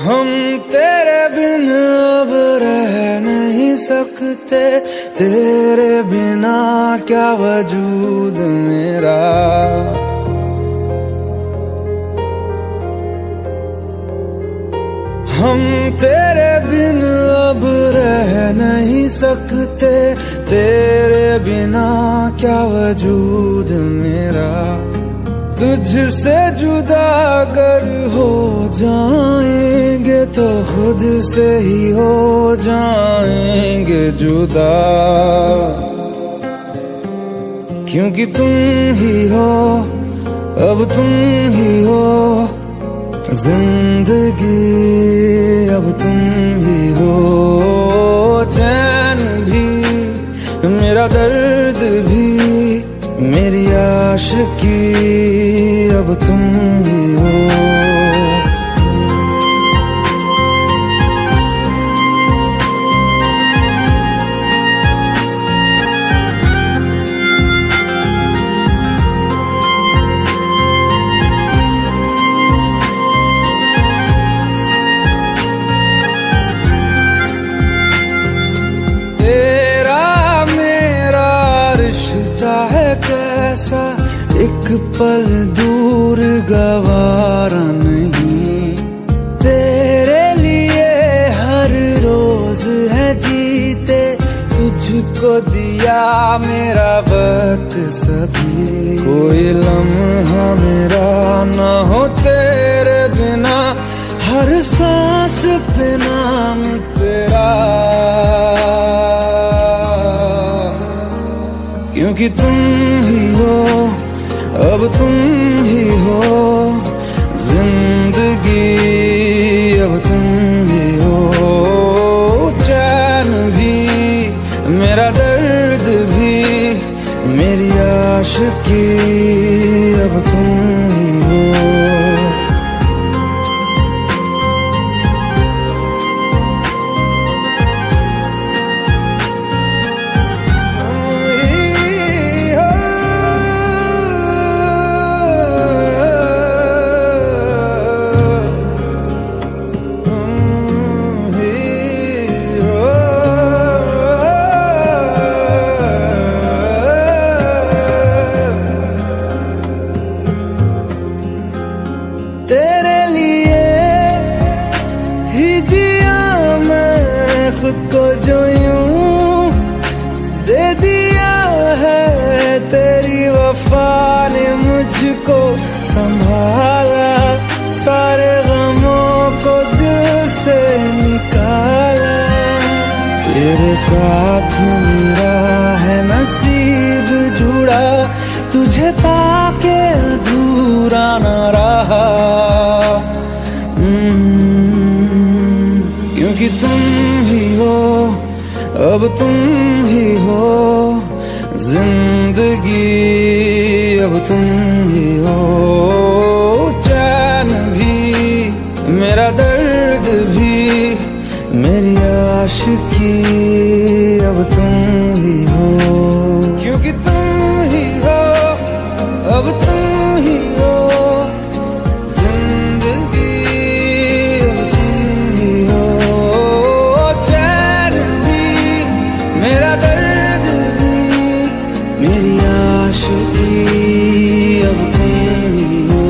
हम तेरे बिन अब रह नहीं सकते, तेरे बिना क्या वजूद मेरा। हम तेरे बिन अब रह नहीं सकते, तेरे बिना क्या वजूद मेरा। तुझसे जुदा अगर हो जाएंगे तो खुद से ही हो जाएंगे जुदा, क्योंकि तुम ही हो, अब तुम ही हो जिंदगी, अब तुम ही हो। चैन भी मेरा दर्द भी मेरी आशिकी, अब तुम ही हो। कैसा एक पल दूर गवारा नहीं, तेरे लिए हर रोज है जीते, तुझको दिया मेरा वक्त सभी। कोई लम्हा मेरा ना हो तेरे बिना, हर सांस पे नाम तेरा, क्योंकि तुम ही हो, अब तुम ही हो जिंदगी, अब तुम ही हो। चैन भी मेरा दर्द भी मेरी आशिकी, अब तुम ही हो। तेरे लिए ही जिया मैं खुद को, जो यूं दे दिया है तेरी वफा ने मुझको संभाला, सारे गमों को दिल से निकाला। तेरे साथ मेरा है नसीब जुड़ा, तुझे पाके अधूरा न रहा, क्योंकि तुम ही हो, अब तुम ही हो जिंदगी, अब तुम ही हो। चैन भी मेरा दर्द भी मेरी आशिकी, अब तुम ही हो, क्योंकि तुम ही हो, अब तुम ही हो जिंदगी, अब तुम ही हो। चैन भी मेरा दर्द भी मेरी आशिकी, अब तुम ही हो।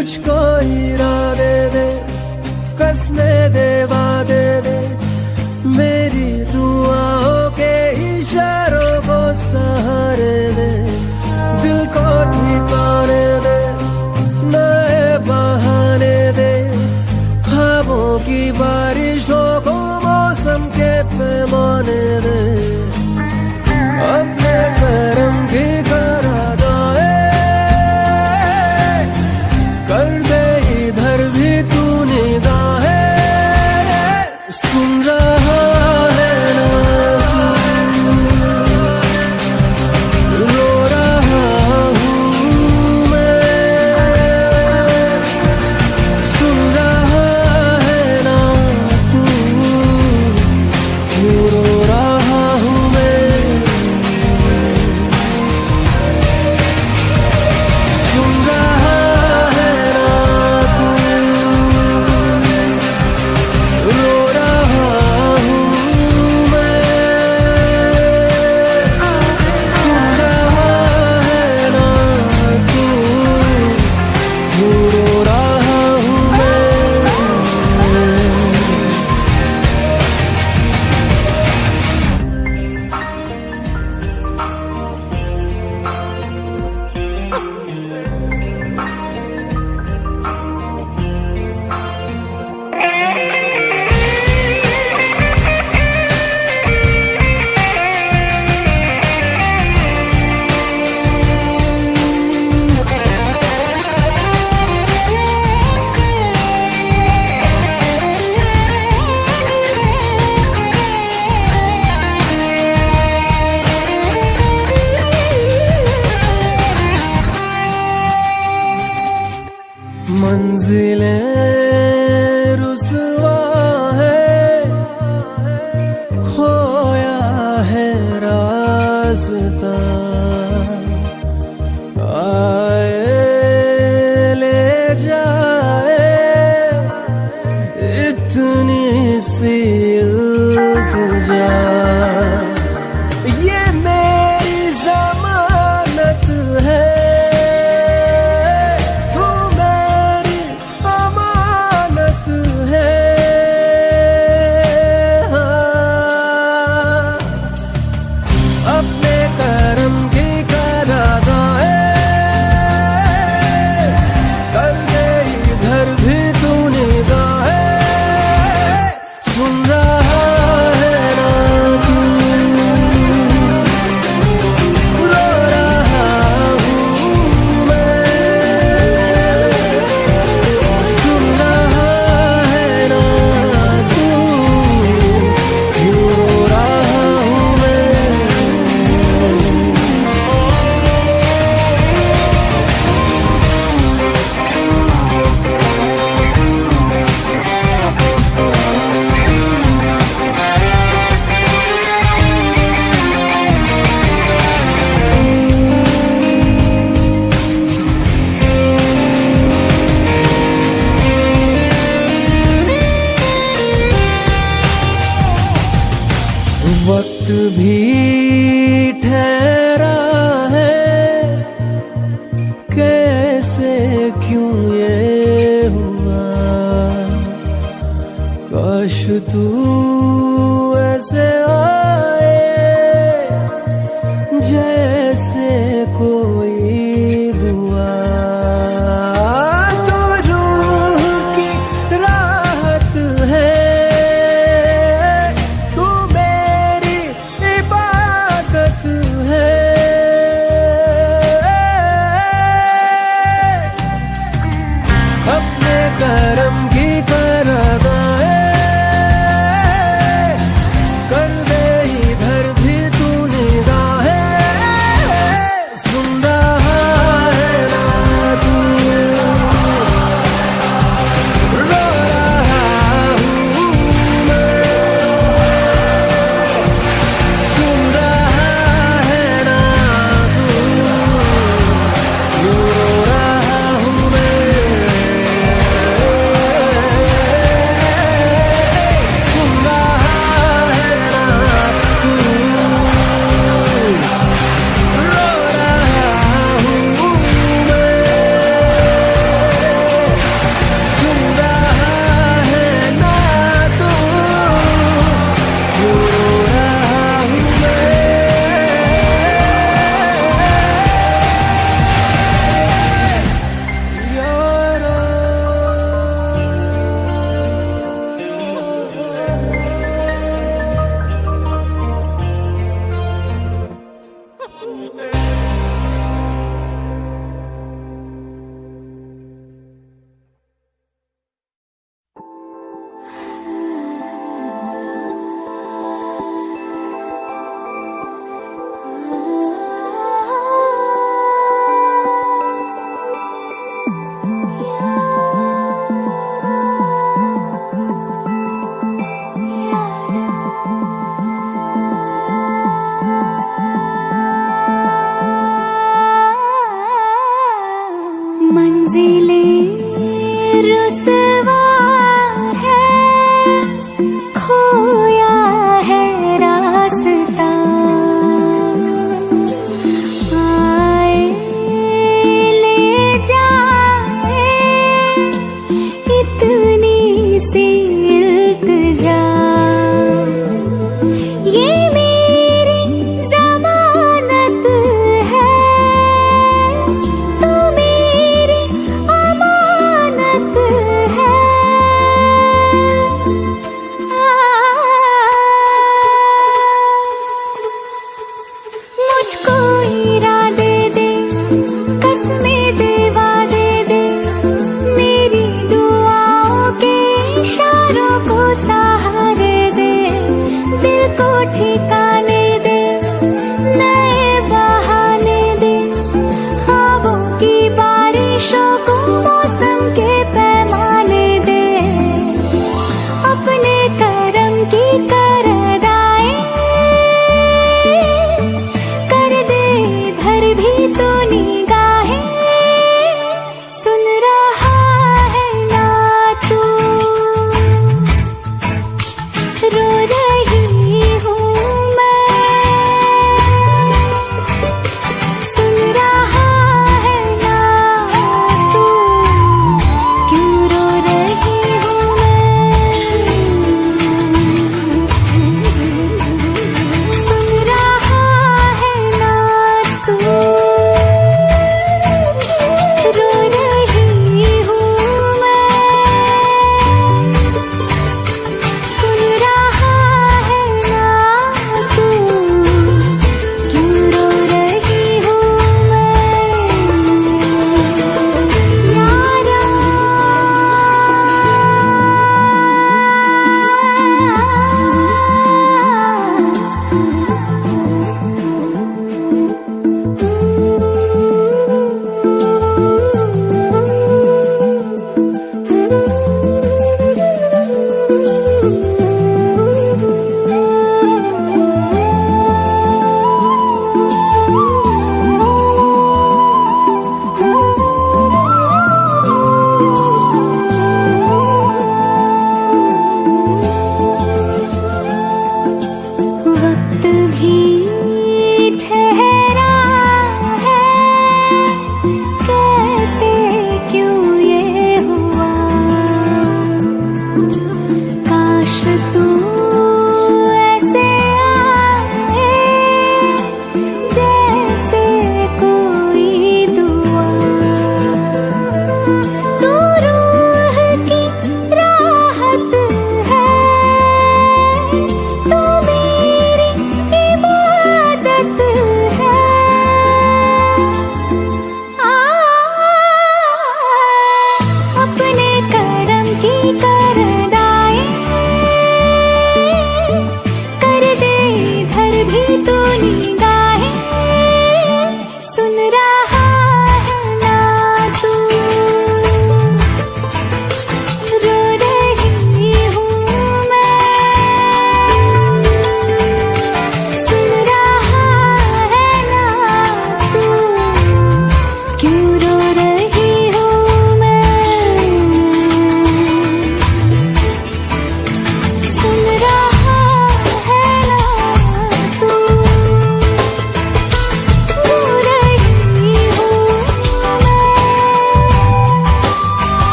मुझको इरादे दे, कसमें दे, वादे दे, मेरी दुआओं के इशारों को सहारे दे, दिल को ठिकाने दे, नए बहाने दे, ख्वाबों की बारिशों को मौसम के पैमाने दे, अपने करम की करा जाए, कर दे इधर भी तू निगाहें, सुन रहा है ना तू, रो रहा हूँ मैं, सुन रहा है ना तू, रो रहा हूँ मैं, सुन रहा है ना तू, रो रहा हूँ मैं, सुन रहा है ना तू, रो रहा हूँ मैं। मंजिलें रुसवा है, खोया है रास्ता, आए ले जाए इतनी सी इल्तिजा, ये मेरी जमानत है, तू मेरी अमानत है, हाँ। अपने करम की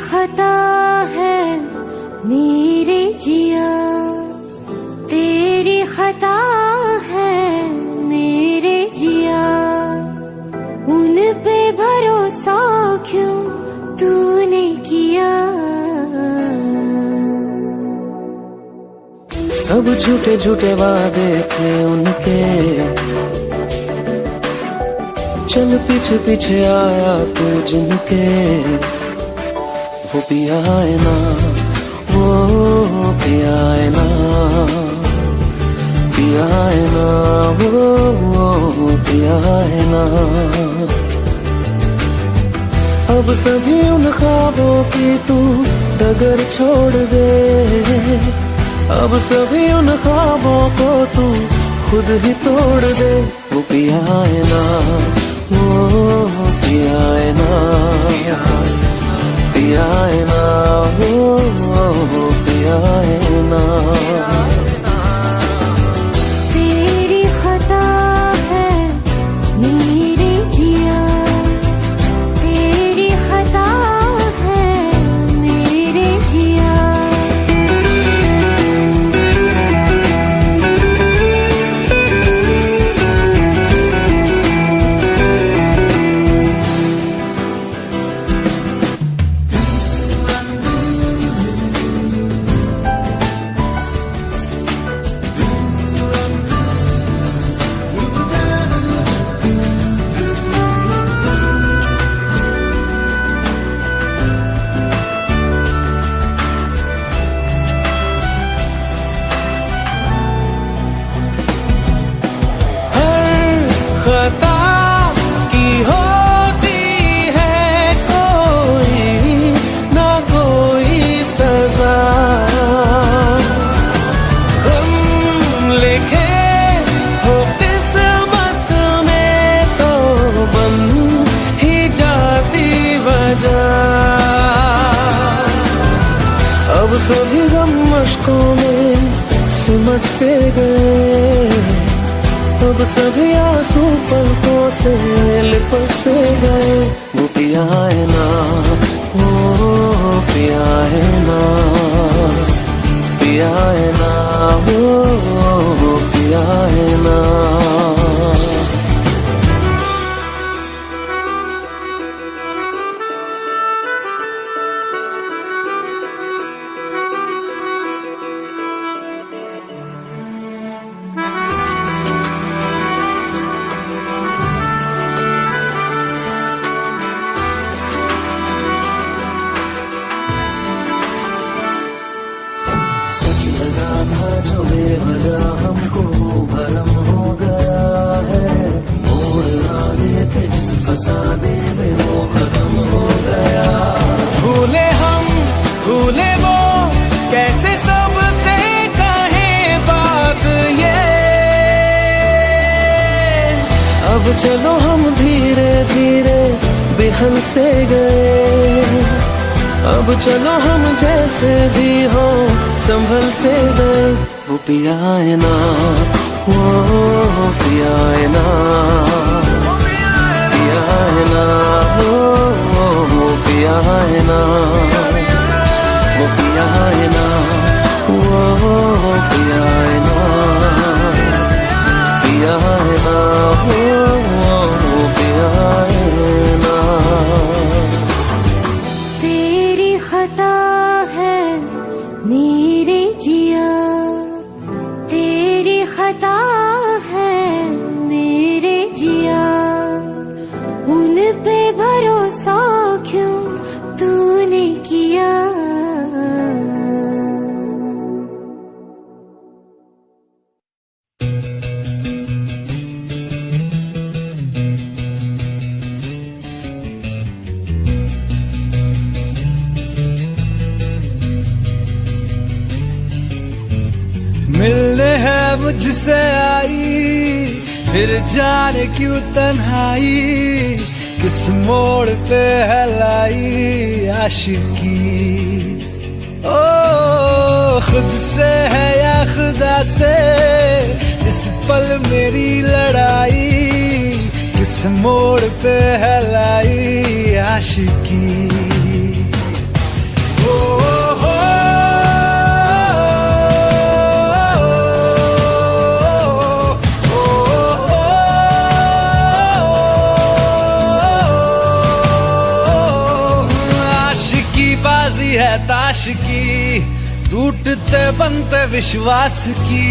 खता है मेरे जिया, तेरी खता है मेरे जिया, उन पे भरोसा क्यों तूने किया। सब झूठे झूठे वादे थे उनके, चल पीछे पीछे आया तू जिनके। वो पिया है ना, वो पिया है ना, पिया है ना, वो पिया है ना। अब सभी उन ख्वाबों की तू डगर छोड़ दे, अब सभी उन ख्वाबों को तू खुद ही तोड़ दे। वो पिया है ना, वो पिया है ना, पिया है ना, वो पिया है ना। तेरी खता है मेरे जिया, तेरी खता है मेरे जिया। खता की होती है कोई ना कोई सजा, हम लिखे हो किस्मत में तो बन ही जाती वजह। अब सभी गम मशकों में सिमट से गए, अब सभी आंसू पलकों से लिपट से गए। वो पिया है ना, वो पिया है ना, पिया है ना, वो पिया है ना। लगा था जो बेवजह हमको भरम हो गया है, मोड़ आने थे जिस फसाने में वो खत्म हो गया। भूले हम भूले वो कैसे सबसे कहे बात ये, अब चलो हम धीरे धीरे बिहल से गए। अब चलो हम जैसे भी हो संभल से गए। वो पिया है ना, वो पिया है ना, पिया है ना, वो पिया है ना, वो पिया है ना, वो पिया है ना, पिया है ना, वो पिया है ना। तेरी खता है मेरे जिया, तेरी खता है मेरे जिया, उन पे भरोसा क्यों तूने किया। मिलने है मुझसे आई, फिर जाने क्यों तन्हाई, किस मोड़ पे है लाई आशिकी। ओ खुद से है या खुदा से इस पल मेरी लड़ाई, किस मोड़ पे है लाई आशिकी। ताश की, टूटते बनते विश्वास की।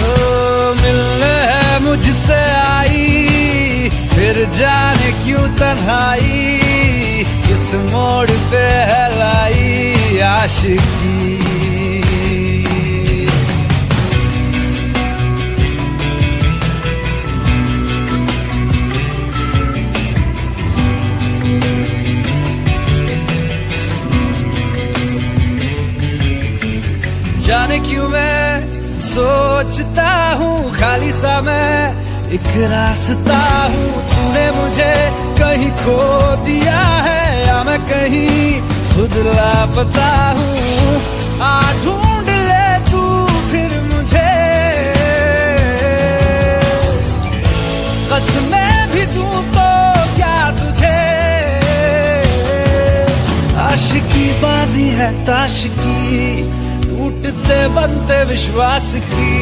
ओ मिलने है मुझसे आई, फिर जाने क्यों तन्हाई, किस मोड़ पे है लाई आशिकी। जाने क्यों मैं सोचता हूँ खाली सा मैं एक रास्ता हूँ, तूने मुझे कहीं खो दिया है या मैं कहीं खुद लापता हूँ। आ ढूंढ ले तू फिर मुझे, कसमें भी दूं तो क्या तुझे। आशिकी बाजी है ताश की, टूटते बनते विश्वास की।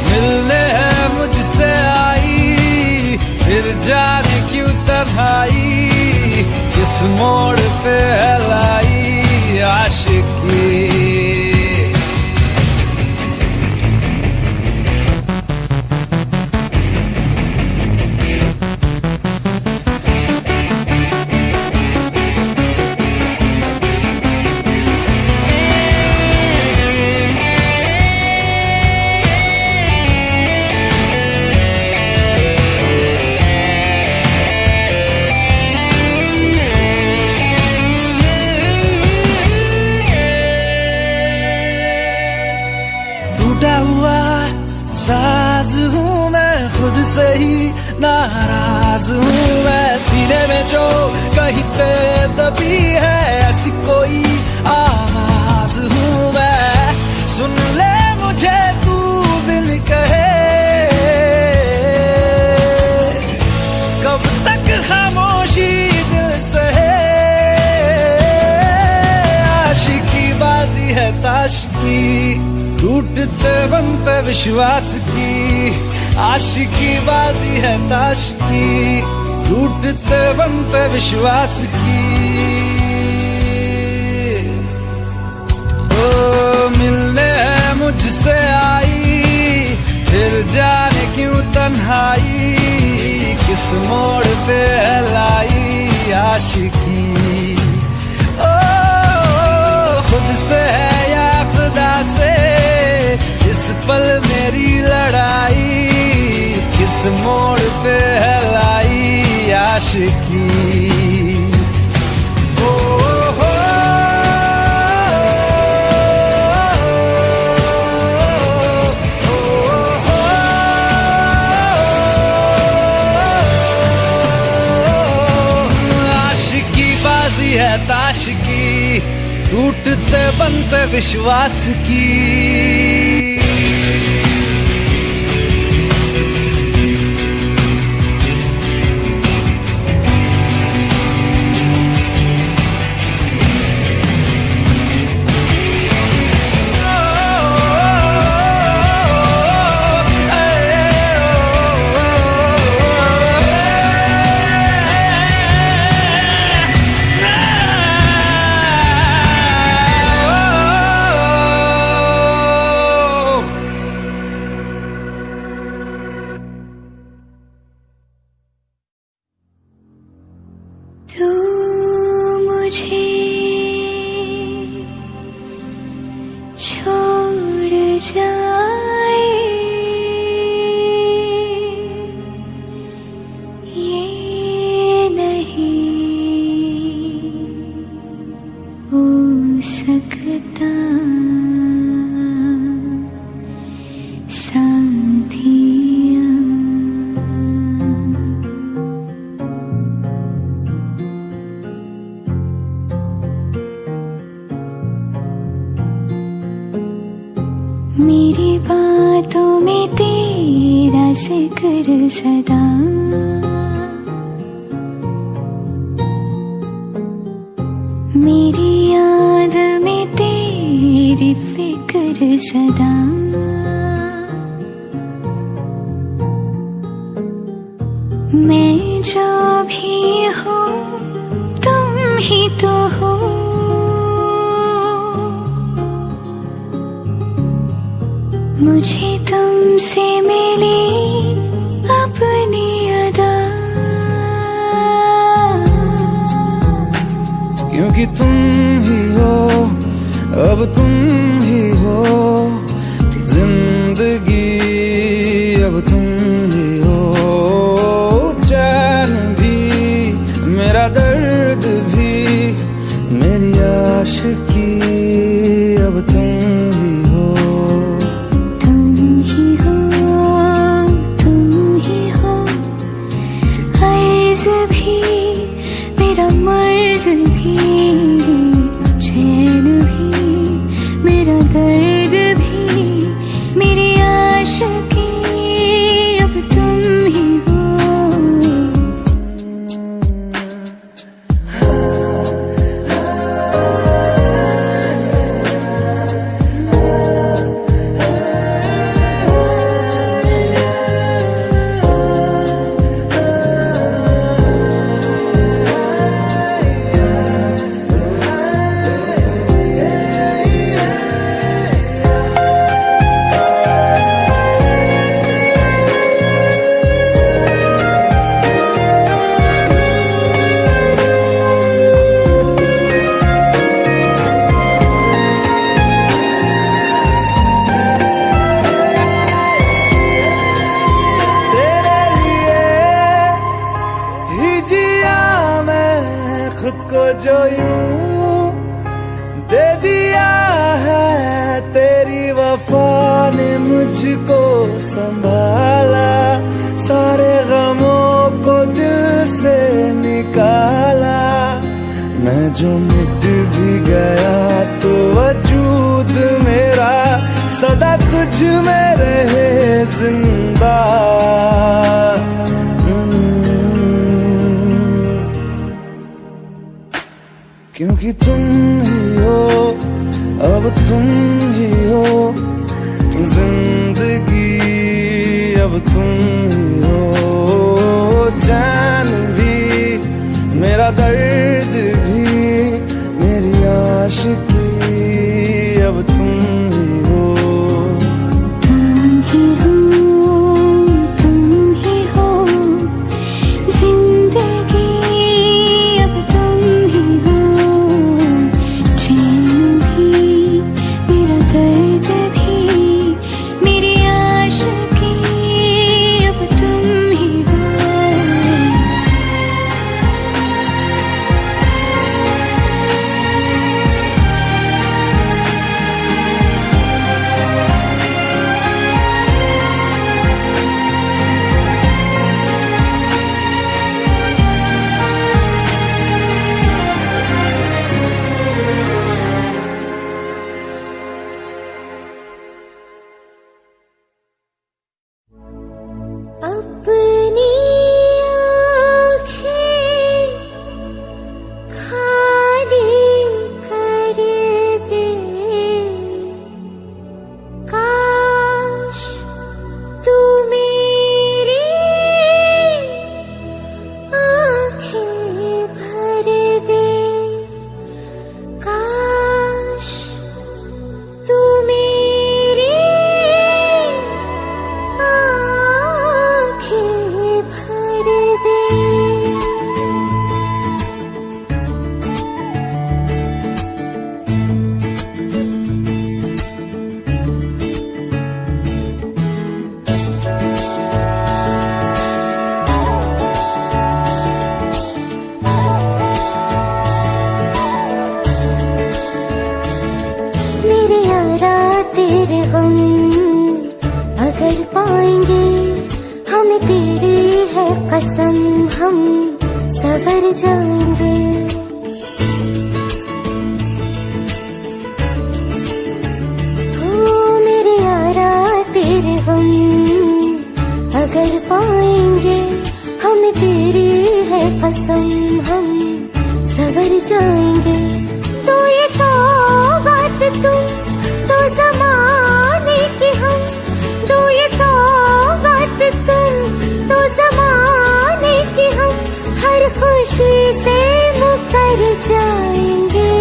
मिलने है मुझसे आई, फिर जाने क्यों तन्हाई, किस मोड़ पे है लाई आशिकी। टूटा हुआ साज हूँ मैं, खुद से ही नाराज हूँ मैं। सीने में जो कहीं पे दबी है ऐसी कोई आवाज हूँ मैं। सुन ले मुझे तू बिन कहे, कब तक खामोशी दिल सहे। आशिकी बाजी है ताश की, टूटते बनते विश्वास की। आशिकी बाजी है ताश की, टूटते बनते विश्वास की। ओ मिलने है मुझसे आई, फिर जाने क्यों तन्हाई, किस मोड़ पे है लाई आशिकी। ओ खुद से है या खुदा से, इस पल मेरी लड़ाई, किस मोड़ पे है लाई आशिकी। ओ हो आशिकी बाजी है ताश की, टूटते बनते विश्वास की। तू मुझे छोड़ जाए, ये नहीं हो सकता साथिया। मेरी बातों में तेरा जिक्र सदा, मेरी याद में तेरी फिक्र सदा। जो भी हो तुम ही तो हो। मुझे तुमसे मिली अपनी अदा, क्योंकि तुम ही हो, अब तुम ही हो जिंदगी, अब तुम ही हो चैन भी, मेरा दर्द भी, मेरी आशिकी, अब तुम ही हो। तुम ही हो, तुम ही हो, अर्ज भी मेरा मर्ज भी, चैन भी मेरा दर्द भी, मेरी आशिकी, अब तुम ही हो। खुद को जो यूं दे दिया है, तेरी वफा ने मुझको संभाला, सारे गमों को दिल से निकाला। मैं जो मिट भी गया तो वजूद मेरा सदा तुझ में रहे जिंदा। क्योंकि तुम ही हो, अब तुम ही हो जिंदगी, अब तुम ही हो चैन भी, मेरा दर्द भी, मेरी आशिकी, अब तुम ही हो। तुम ही हो, तुम ही हो जिंदगी, अब तुम ही हो चैन भी, मेरा दर्द भी, मेरी आशिकी, अब तुम ही हो। अपनी आँखें खाली कर दे, काश तू मेरी आँखें भर दे, काश तू मेरी भर दे। मेरे यारा तेरे गम अगर पाएंगे, हमें तेरी है कसम, हम सवर जाएंगे। ओ मेरे यारा तेरे गम अगर पाएंगे, हमें तेरी है कसम, हम सवर जाएंगे। तो ये सौगात तुम तो ज़माने की, हम तो ये सौगात तुम तो ज़माने की, हम खुशी से मुकर जाएंगे,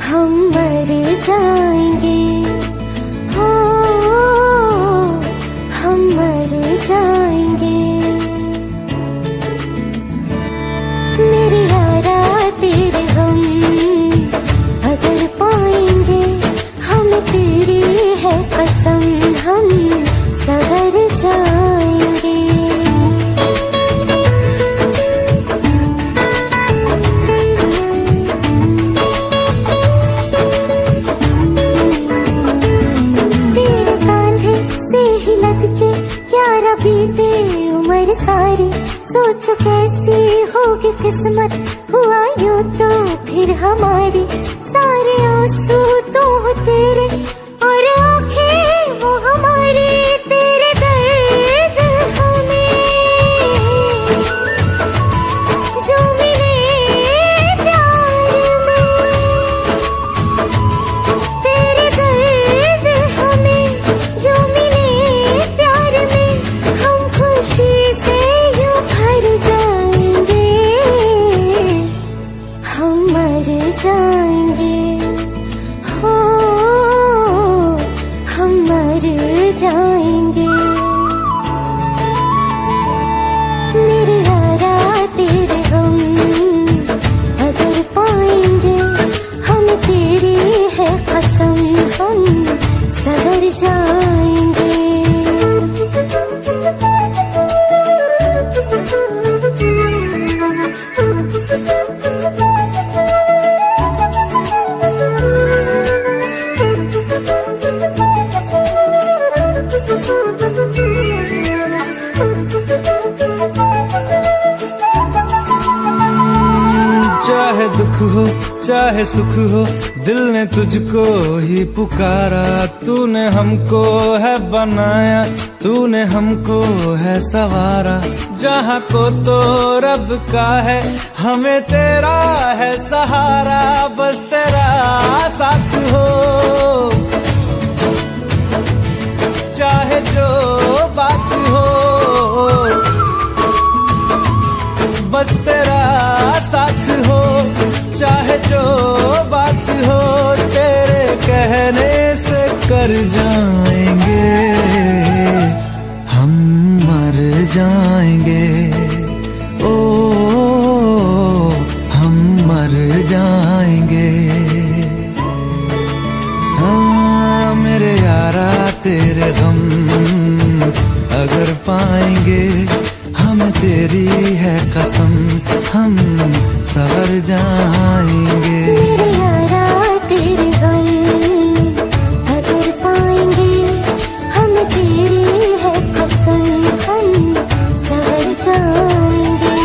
हम मर जाएंगे, हो हम मर जाएंगे। मेरे यारा तेरे हम अगर पाएंगे, हम तेरी है कसम, हम सवर जाएंगे। तेरे कांधे से ही लग के यारा बीते उम्र सारी, सोचो कैसी होगी किस्मत, हुआ यूं तो फिर हमारी। सारे आंसू तो हो तेरे और आंखें वो हमारी, तेरे दर्द हमें जो मिले प्यार में, तेरे दर्द हमें जो मिले प्यार में, हम खुशी से यूं भर जाएंगे, हम मर जाएंगे, हो हम मर जाएंगे। मेरे यारा तेरे हम अगर पाएंगे, हम तेरी है कसम, हम सवर जाएंगे। चाहे दुख हो चाहे सुख हो, दिल ने तुझको ही पुकारा। तूने हमको है बनाया, तूने हमको है सवारा। जहाँ को तो रब का है, हमें तेरा है सहारा। बस तेरा साथ हो, चाहे जो बात हो, बस तेरा साथ हो, चाहे जो बात हो। तेरे कहने से कर जाएंगे, हम मर जाएंगे, ओ हम मर जाएंगे। हाँ मेरे यारा तेरे गम अगर पाएंगे, हम तेरी है कसम, हम सवर जाएंगे। मेरे यारा तेरे गम अगर पाएंगे, हम तेरी है कसम, हम सवर जाएंगे।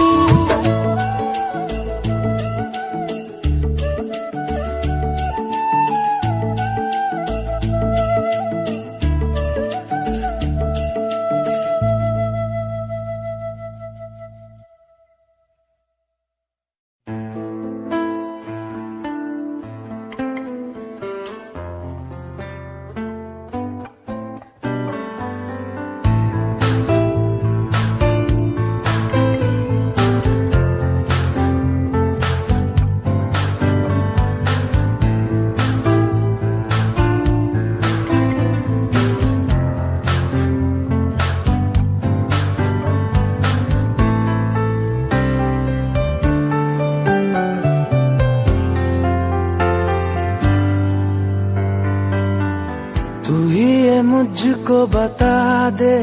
तू ही ये मुझको बता दे,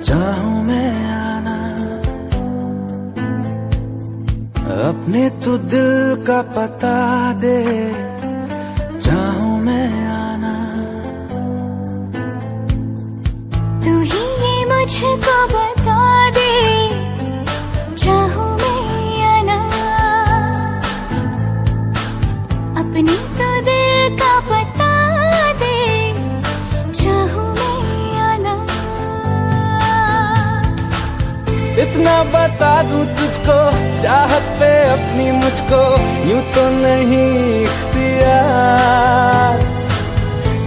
चाहूं मैं आना अपने तू दिल का पता दे, चाहूं मैं आना। तू ही ये मुझको बता दे, चाहूं मैं आना अपनी तो दिल का पता दे, चाहूं मैं आना। इतना बता दूं तुझको, चाहत पे अपनी मुझको यूं तो नहीं इख्तियार।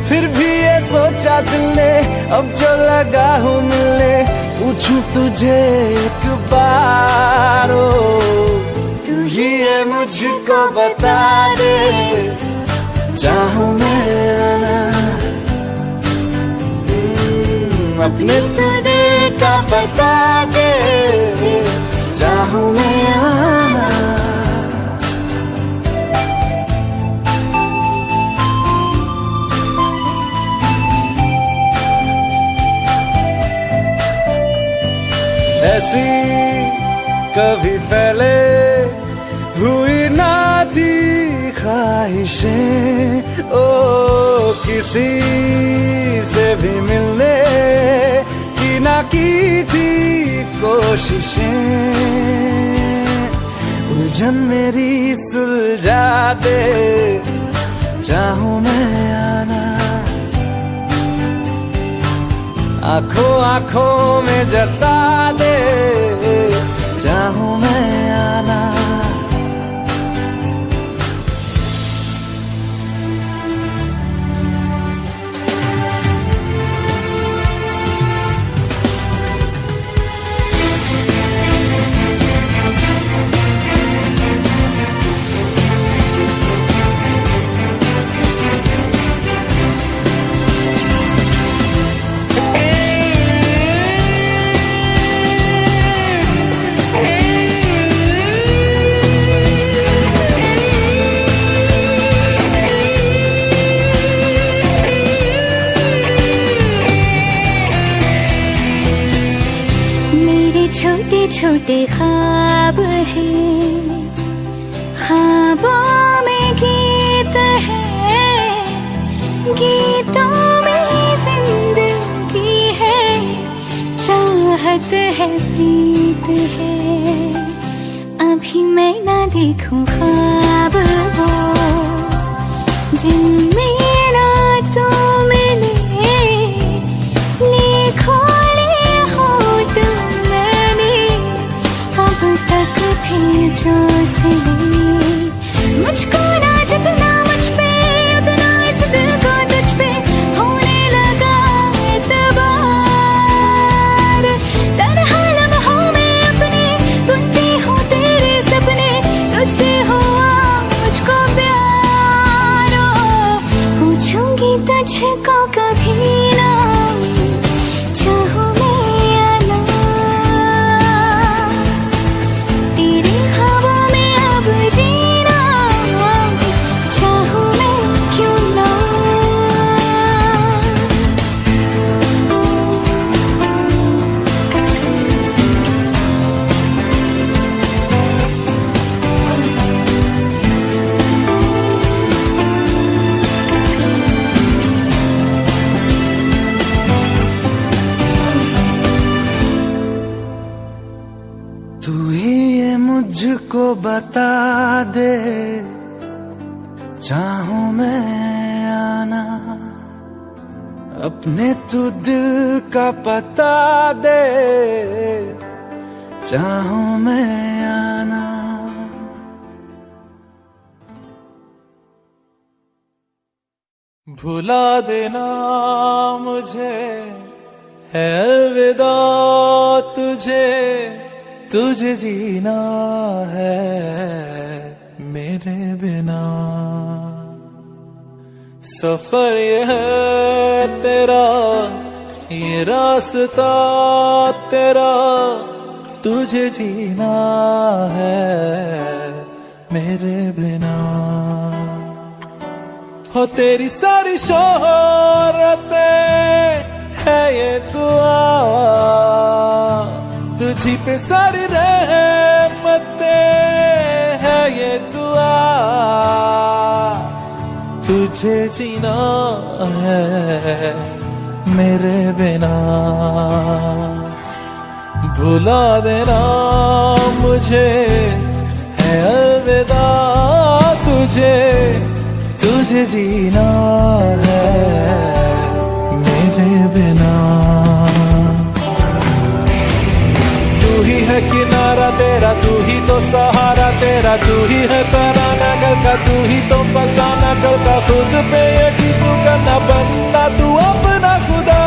फिर भी ये सोचा दिल ने, अब जो लगा हूँ मिलने पूछूं तुझे एक बार, तू ही है मुझको बता दे, चाहूं मैं आना अपने तो दिल का बता दे, चाहूं मैं आना। ऐसी कभी पहले हुई ना थी ख्वाहिशें, ओ किसी से भी मिलने की ना की थी कोशिशें, उलझन मेरी सुलझा दे, चाहूं मैं आना आंखों आंखों में जता दे, चाहूं मैं आना। छोटे छोटे ख्वाब हैं, ख्वाबों में गीत है, गीतों में जिंदगी है, चाहत है प्रीत है। अभी मैं ना देखूं ख्वाब वो जिनमें ना तू मिले, लिखो जो सिले, मुझको ना जितना मुझ पे उतना इस दिल को तुझ पे होने लगा एतबार। तन्हा लम्हों में अपने बुनती हूँ तेरे सपने, तुझसे हुआ मुझको प्यार, पूछूंगी तुझको कभी ना, चाहूं तू ही ये मुझको बता दे, चाहूं मैं आना अपने तू दिल का पता दे, चाहूं मैं आना। भुला देना मुझे है अलविदा तुझे, तुझे जीना है मेरे बिना। सफर ये है तेरा, ये रास्ता तेरा, तुझे जीना है मेरे बिना। हो तेरी सारी शोहरतें है ये दुआ, तुझी पे सारी रहमतें है ये दुआ, तुझे जीना है मेरे बिना। भुला देना मुझे है अलविदा तुझे, तुझे जीना है मेरे बिना। तू ही है किनारा तेरा, तू ही तो सहारा तेरा, तू ही है तराना गल का, तू ही तो फसाना गल का। खुद पे यकीन तू करना बनता तू अपना खुदा,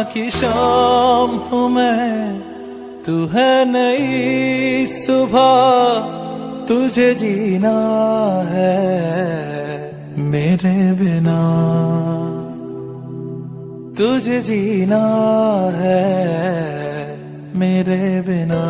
की शाम हूँ मैं, तू है नई सुबह, तुझे जीना है मेरे बिना, तुझे जीना है मेरे बिना।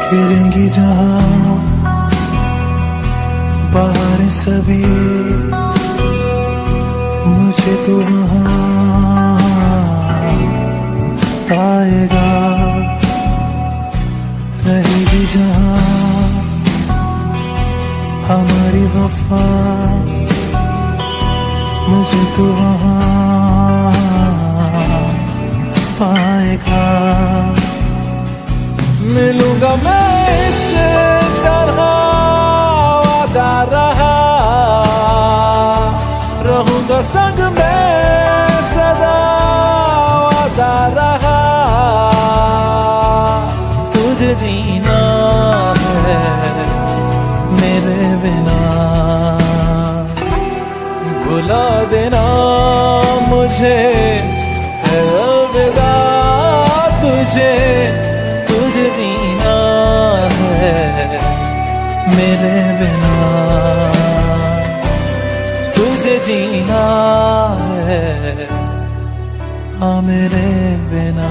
फिरेंगी जहाँ बाहर सभी, मुझे तू वहाँ पाएगा। रहेगी जहाँ हमारी वफा, मुझे तू वहाँ पाएगा। मिलूंगा मैं इस तरह वादा रहा, रहूंगा संग में सदा वादा रहा। तुझे जीना है मेरे बिना, भुला देना मुझे है अलविदा। तुझे जीना है मेरे बिना, तुझे जीना है हाँ मेरे बिना।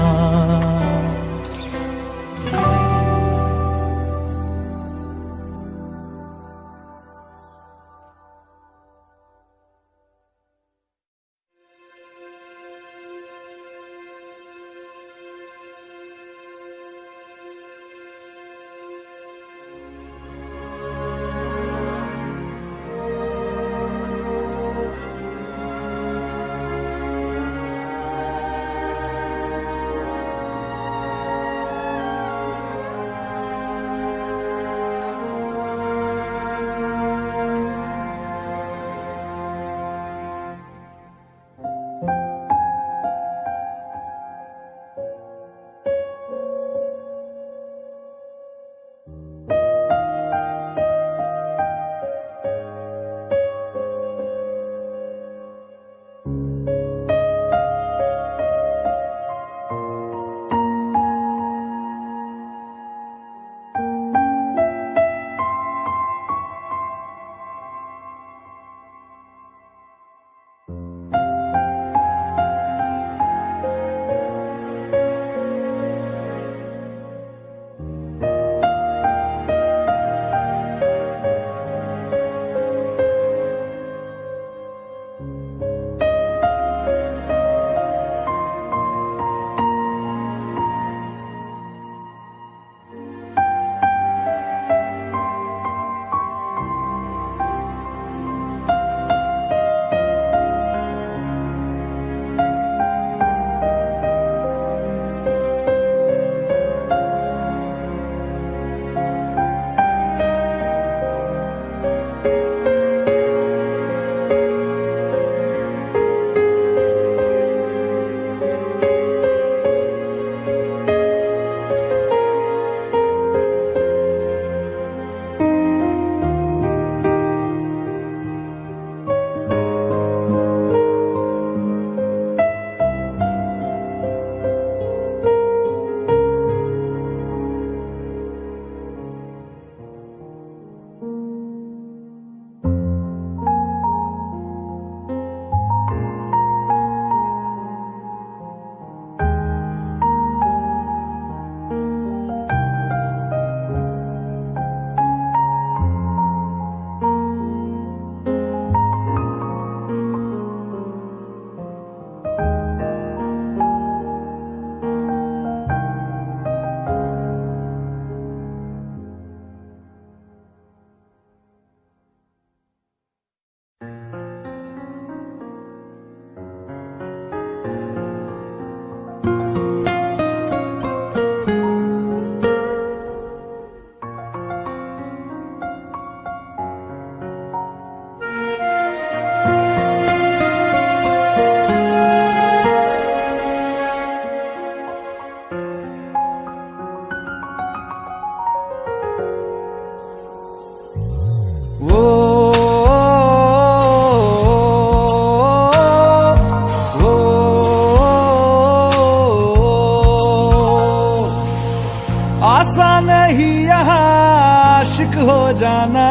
आशिक हो जाना,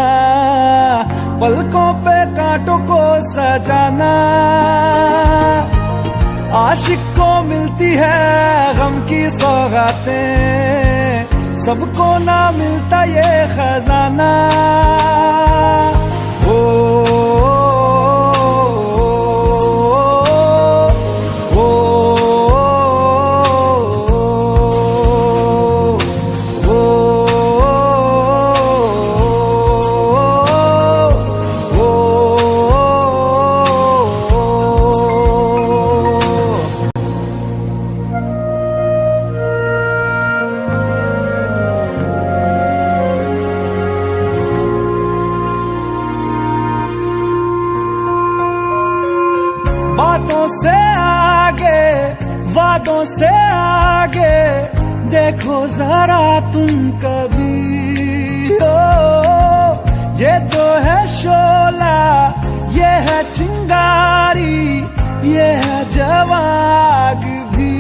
पलकों पे कांटों को सजाना। आशिक को मिलती है गम की सौगातें, सबको ना मिलता ये खजाना। ओ बातों से आगे, वादों से आगे, देखो जरा तुम कभी। ओ ये तो है शोला, ये है चिंगारी, ये है जवाग भी।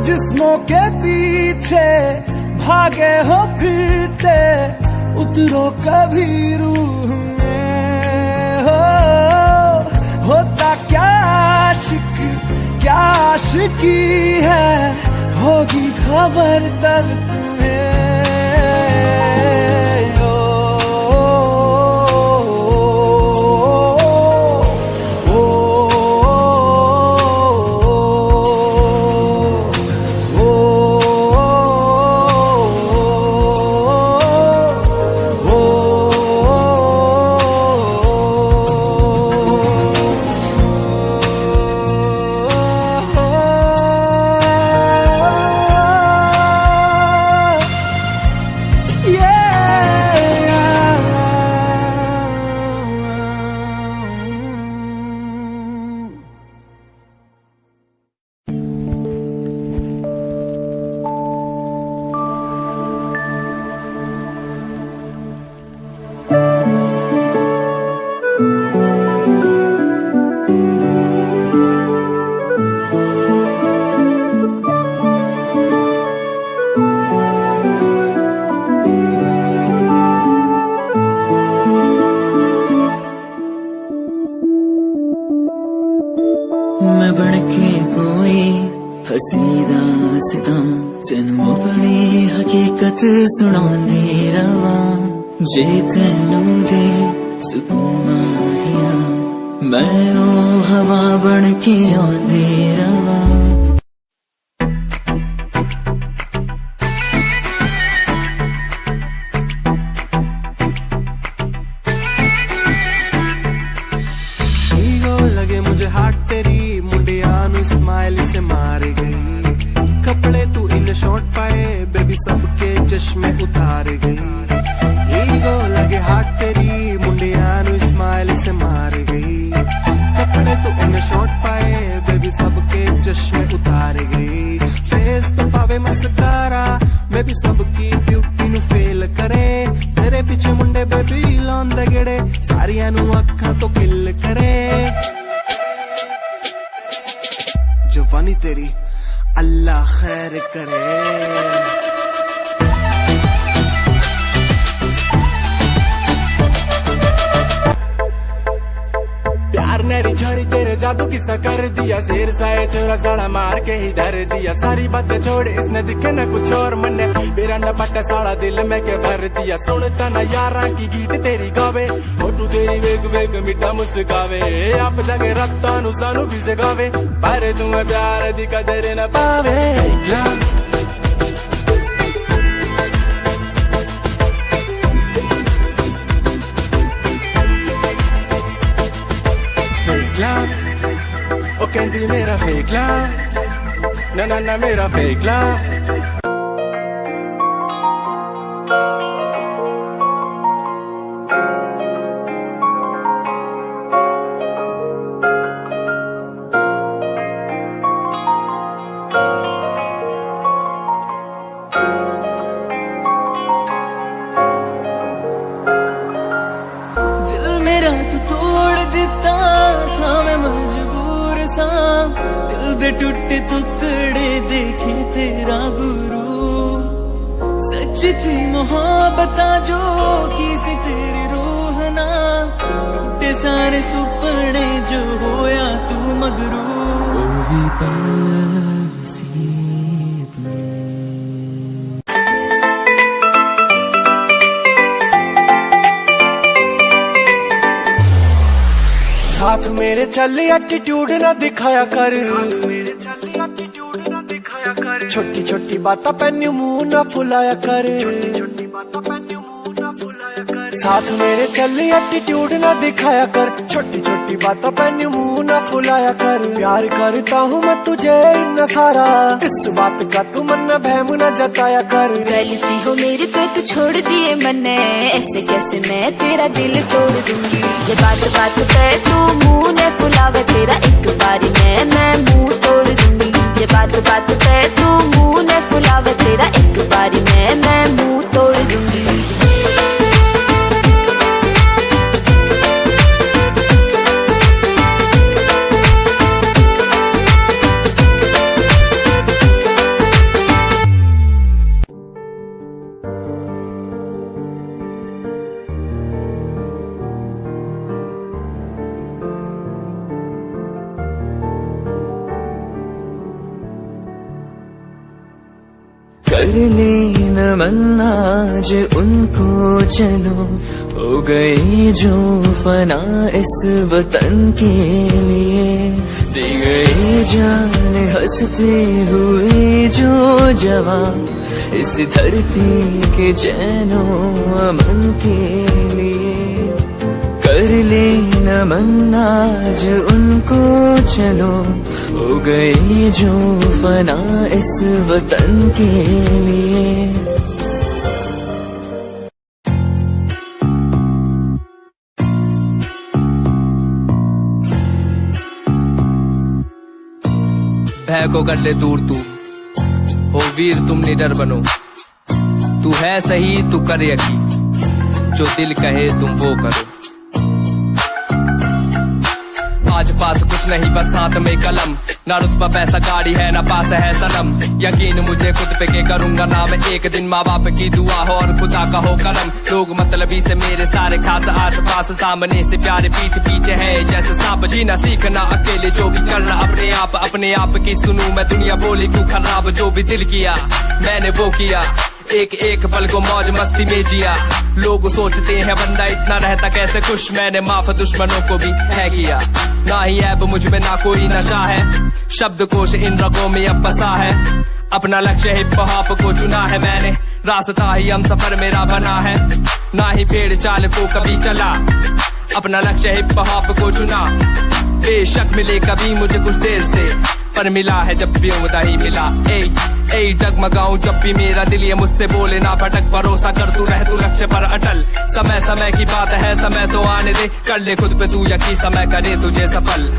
जिस्मों के पीछे भागे हो फिरते, उतरो कभी रूह में। होता क्या आशिक, क्या आशिकी है, होगी खबर तब तुम्हें। मैं बनके कोई हसी दास्तां, तेनू अपनी हकीकत सुनांदी रवां। जे तेनू दे सुकून माहिया, मैं ओ हवा बनके आंदी रवां। लगे मुझे हाथ तेरी मुंडिया नु स्माइल से मार गई। कपड़े तू इन शॉर्ट पाए बेबी सबके चश्मे उतार गई। ईगो लगे हाथ तेरी मुंडिया नु स्माइल से मार गई। कपड़े तू इन शॉर्ट पाए बेबी सबके चश्मे उतार गई। फेस तो पावे मस्कारा, मैं भी सबकी ब्यूटी नु फेल करे। तेरे पीछे मुंडे बेबी लौंदे गेड़े, सारियां नु अखा तो किल करे। जवानी तेरी अल्लाह खैर करे। प्यार नेरी छोरी तेरे जादू किस्सा कर दिया। शेर साए छोरा साड़ा मार के ही धर दिया। सारी बातें छोड़ इसने दिखे न कुछ और मन्ने, मेरा न पट्टा साड़ा दिल में के भर दिया। सुनता न यारा की गीत तेरी गावे, फोटू तेरी वेग वेग मिठा मुस्कावे। आप जाके रत्ता नु सानू भी जगावे, पर तुम्हें प्यार दी कदर न पावे। लव, ओ कहंदी मेरा फेक लव, ना ना ना मेरा फेक लव। मेरा तू तोड़ दिता था, मैं मजबूर सा, दिल दे टूटे टुकड़े देखे तेरा गुरु। सच थी मोहब्बत जो की सी तेरी रूह ना, टूटे सारे सुपने जो होया तू मगरू। भी साथ मेरे चल एटीट्यूड ना दिखाया कर, साथ मेरे चल एटीट्यूड ना दिखाया कर। छोटी छोटी बातों पे न्यू मुंह ना फुलाया कर, छोटी छोटी बातों पे न्यू मुंह ना फुलाया कर। साथ मेरे चल एटीट्यूड ना दिखाया कर, छोटी छोटी बातों पे न्यू मुंह ना फुलाया कर। प्यार करता हूँ मैं तुझे इतना सारा, इस बात का तू मन न बहम न जताया कर। गलती हो मेरी तो तू छोड़ दिए मैंने, ऐसे कैसे मैं तेरा दिल तोड़ दूंगी। जब बात बात पे तू मुंह ने फुलावे तेरा एक बारी मैं मुंह तोड़ दूंगी। जब बात बात पे तू मुंह ने फुलावे तेरा एक बारी मैं मुंह तोड़ दूंगी। कर लेना मन आज उनको, चलो हो गए जो फना इस वतन के लिए। दे गए जान हंसते हुए जो जवान, इस धरती के चैनो अमन के लिए। कर लेना मन आज उनको, चलो हो गए जो फना इस वतन के लिए। भय को कर ले दूर तू, हो वीर तुम निडर बनो। तू है सही तू कर यकीन, जो दिल कहे तुम वो करो। आज पास कुछ नहीं बस साथ में कलम, ना रुतबा पैसा गाड़ी है ना पास है सनम। यकीन मुझे खुद पे के करूंगा ना मैं एक दिन, माँ बाप की दुआ हो और खुदा का हो करम। लोग मतलबी से मेरे सारे खास आस पास, सामने से प्यारे पीठ पीछे है जैसे सांप। जीना सीखना अकेले जो भी करना अपने आप की सुनूं मैं दुनिया बोली क्यों खराब। जो भी दिल किया मैंने वो किया, एक एक पल को मौज मस्ती में जिया। लोग सोचते हैं बंदा इतना रहता कैसे खुश, मैंने माफ दुश्मनों को भी है किया। ना ही ऐब मुझ में ना कोई नशा है, शब्दकोश इन रगों में अब बसा है। अपना लक्ष्य हिप हॉप को चुना है मैंने, रास्ता ही हम सफर मेरा बना है। ना ही पेड़ चाल को कभी चला, अपना लक्ष्य हिप हॉप को चुना। बेशक मिले कभी मुझे कुछ देर से, पर मिला है जब भी उम्दा ही मिला। ए डगमगाऊं जब भी मेरा दिल ये मुझसे बोले ना भटक। भरोसा कर तू रह तू लक्ष्य पर अटल, समय समय की बात है समय तो आने दे। कर ले खुद पे तू यकीन समय करे तुझे सफल।